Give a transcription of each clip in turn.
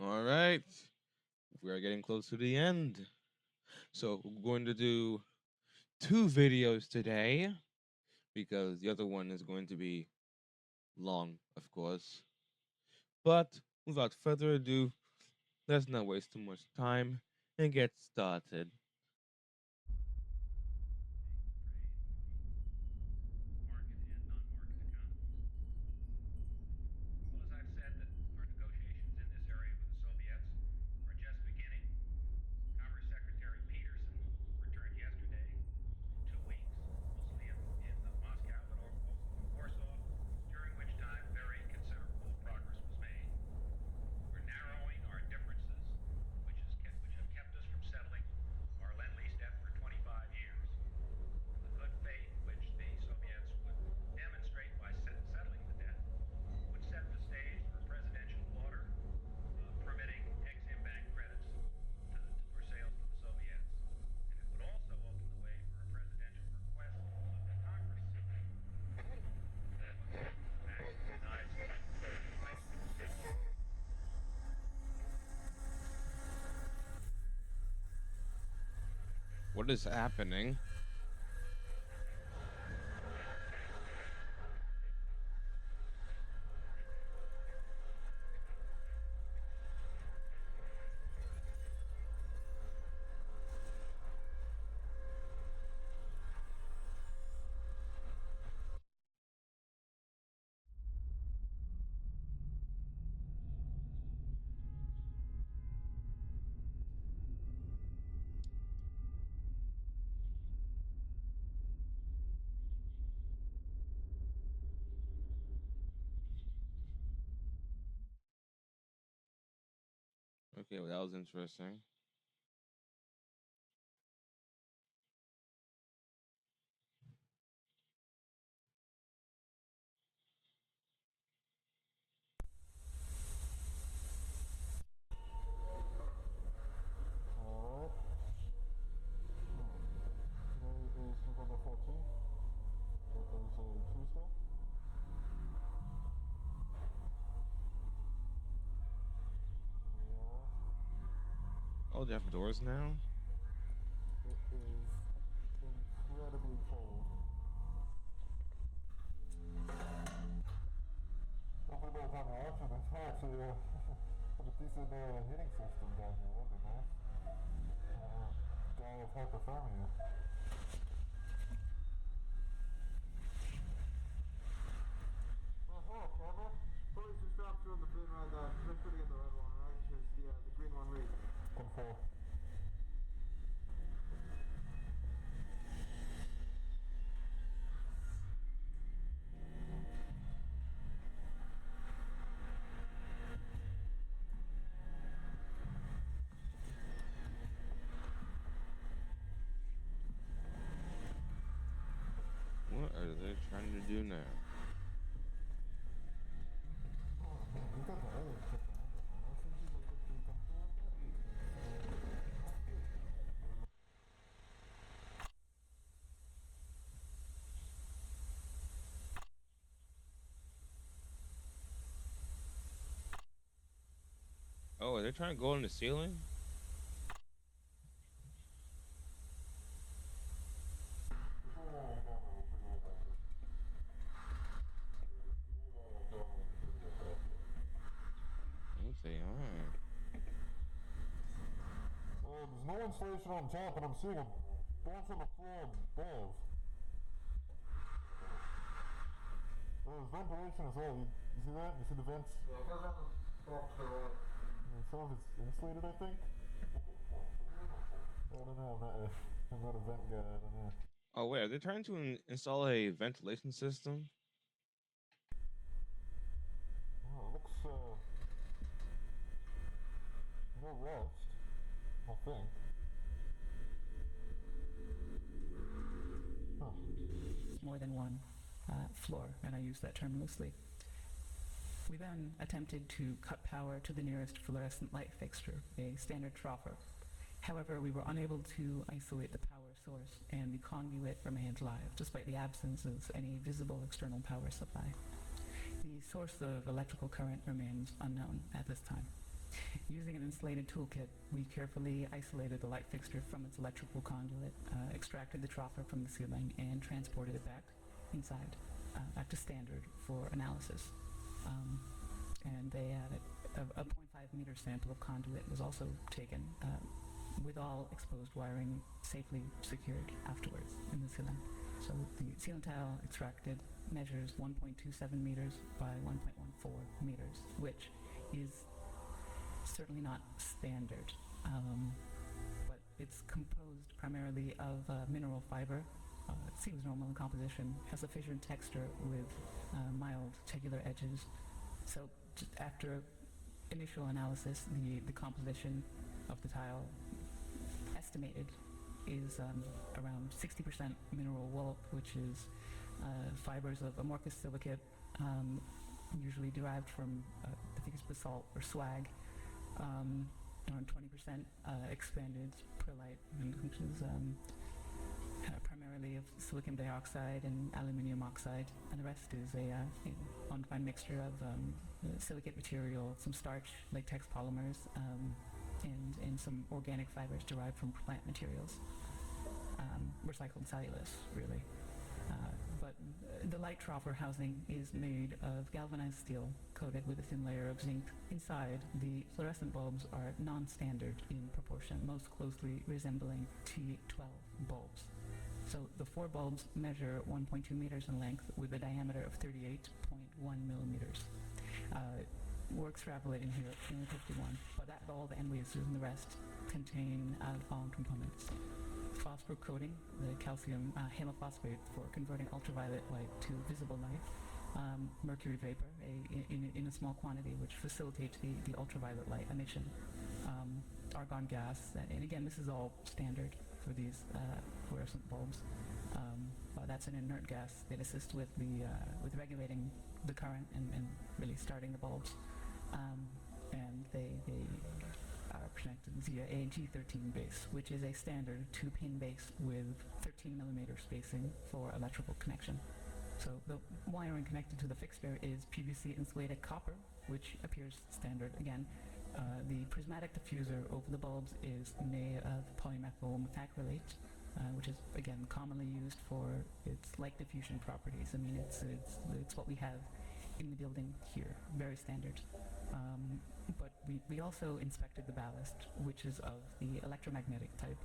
All right, we are getting close to the end. So we're going to do two videos today because the other one is going to be long, of course. But without further ado, let's not waste too much time and get started. What is happening? Okay, well, that was interesting. Alright. Today is November 14th. It is a Tuesday. Yeah. Oh, they have doors now? It is incredibly cold. Hopefully by the time you're watching this, we'll actually have a decent heating system down here. That'd be nice. Die of hypothermia. Oh, hello, camera. Police just dropped you on the bin right there. Make sure to get the red one, right? Because the green one leaks. 10-4. What are they trying to do now? You got the other stuff on it. I think you look pretty comfortable with Oh, are they trying to go in the ceiling? Yes, they are. there's no insulation on top, and I'm seeing a bunch on the floor above. There's ventilation as well. You see that? You see the vents? Yeah, it goes on the box to the right. Some of it's insulated, I think. I don't know. I'm not a vent guy. I don't know. Oh, wait, are they trying to install a ventilation system? Oh, it looks no rust. I think. Huh. More than one floor, and I use that term loosely. We then attempted to cut power to the nearest fluorescent light fixture, a standard troffer. However, we were unable to isolate the power source, and the conduit remained live, despite the absence of any visible external power supply. The source of electrical current remains unknown at this time. Using an insulated toolkit, we carefully isolated the light fixture from its electrical conduit, extracted the troffer from the ceiling, and transported it back inside, back to standard for analysis. And they had a 0.5 meter sample of conduit was also taken, with all exposed wiring safely secured afterwards in the ceiling. So the ceiling tile extracted measures 1.27 meters by 1.14 meters, which is certainly not standard, but it's composed primarily of mineral fiber. It seems normal in composition, has a fissured texture with mild tegular edges. So just after initial analysis, the composition of the tile estimated is around 60% mineral wool, which is fibers of amorphous silicate, usually derived from the thickest basalt or slag, around 20% expanded perlite, which is primarily of silicon dioxide and aluminium oxide, and the rest is a undefined mixture of silicate material, some starch, latex polymers, and some organic fibers derived from plant materials, recycled cellulose, really. But the light troffer housing is made of galvanized steel coated with a thin layer of zinc. Inside, the fluorescent bulbs are non-standard in proportion, most closely resembling T12 bulbs. So the 4 bulbs measure 1.2 meters in length with a diameter of 38.1 millimeters. We're extrapolating here at 51, but that bulb and lasers and the rest contain the following components: phosphor coating, the calcium halophosphate for converting ultraviolet light to visible light, mercury vapor in a small quantity which facilitates the ultraviolet light emission, argon gas, and again this is all standard for these fluorescent bulbs. That's an inert gas that assists with regulating the current and really starting the bulbs, and they are connected via a G13 base, which is a standard 2-pin base with 13 millimeter spacing for electrical connection. So the wiring connected to the fixture is PVC insulated copper, which appears standard again. The prismatic diffuser over the bulbs is made of polymethyl methacrylate, which is again commonly used for its light diffusion properties. I mean, it's what we have in the building here, very standard. But we also inspected the ballast, which is of the electromagnetic type.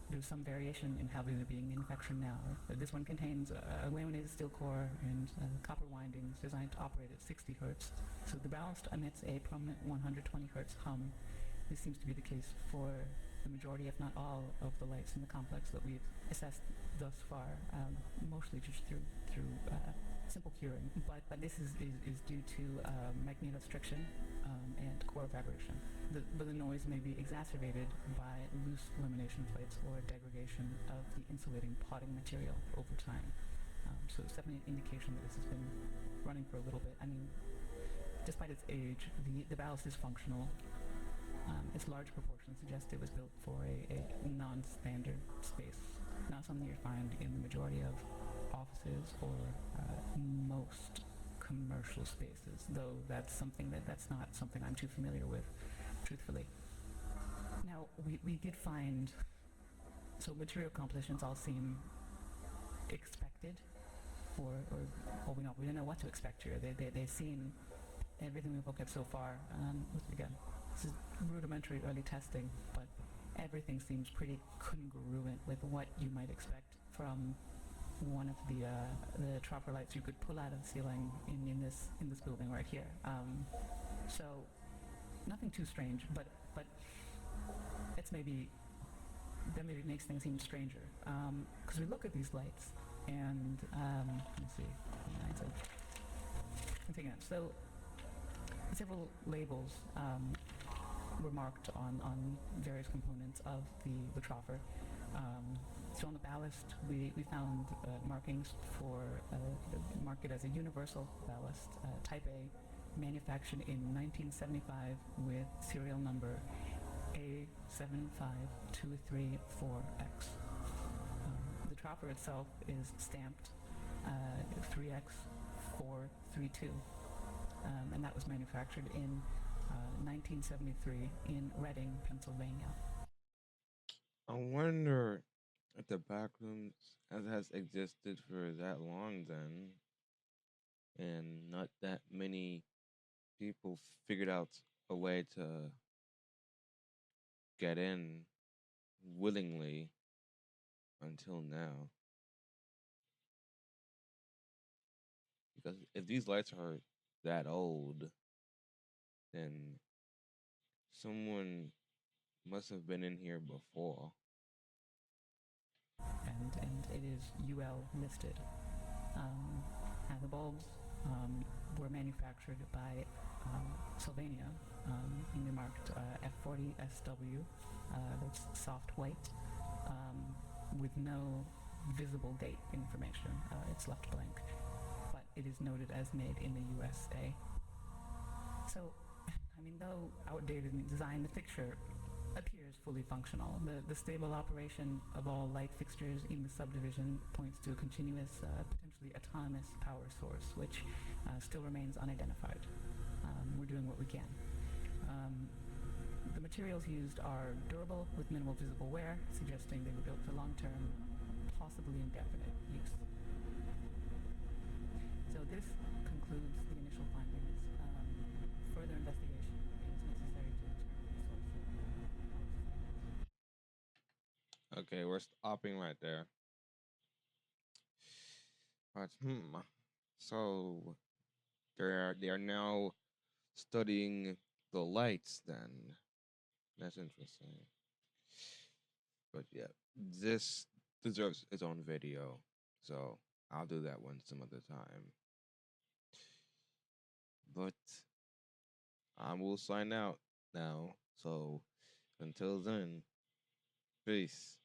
There's some variation in how these are being manufactured now. This one contains a laminated steel core and copper windings designed to operate at 60 hertz. So the ballast emits a prominent 120 hertz hum. This seems to be the case for the majority, if not all, of the lights in the complex that we've assessed thus far, mostly just through simple curing. But this is due to magnetostriction and core vibration. But the noise may be exacerbated by loose lamination plates or degradation of the insulating potting material over time. So it's definitely an indication that this has been running for a little bit. I mean, despite its age, the ballast is functional. Its large proportions suggest it was built for a non-standard space, not something you find in the majority of offices or most commercial spaces, though that's not something I'm too familiar with, truthfully. Now, we did find, so material compositions all seem expected, or we don't know what to expect here. They seem, everything we've looked at so far, again, this is rudimentary early testing, but everything seems pretty congruent with what you might expect from one of the troffer lights you could pull out of the ceiling in this building right here. So nothing too strange, but that maybe makes things even stranger. Because we look at these lights and let's see. So several labels were marked on various components of the troffer. So on the ballast, we found markings for marked it as a universal ballast, type A, manufactured in 1975 with serial number A75234X. The troffer itself is stamped 3X432, and that was manufactured in 1973 in Reading, Pennsylvania. I wonder if the Backrooms has existed for that long then, and not that many people figured out a way to get in willingly until now. Because if these lights are that old, then someone must have been in here before. And it is UL listed. And the bulbs were manufactured by Sylvania, and they're marked F40SW. That's soft white, with no visible date information. It's left blank, but it is noted as made in the USA. So, I mean, though outdated in design, the fixture appears fully functional. The stable operation of all light fixtures in the subdivision points to a continuous, potentially autonomous power source, which still remains unidentified. We're doing what we can. The materials used are durable with minimal visible wear, suggesting they were built for long-term, possibly indefinite use. So this concludes the initial findings. Further investigation is necessary to determine the source of the Okay, we're stopping right there. But so they are now studying the lights then. That's interesting. But yeah, this deserves its own video. So I'll do that one some other time. But I will sign out now. So until then, peace.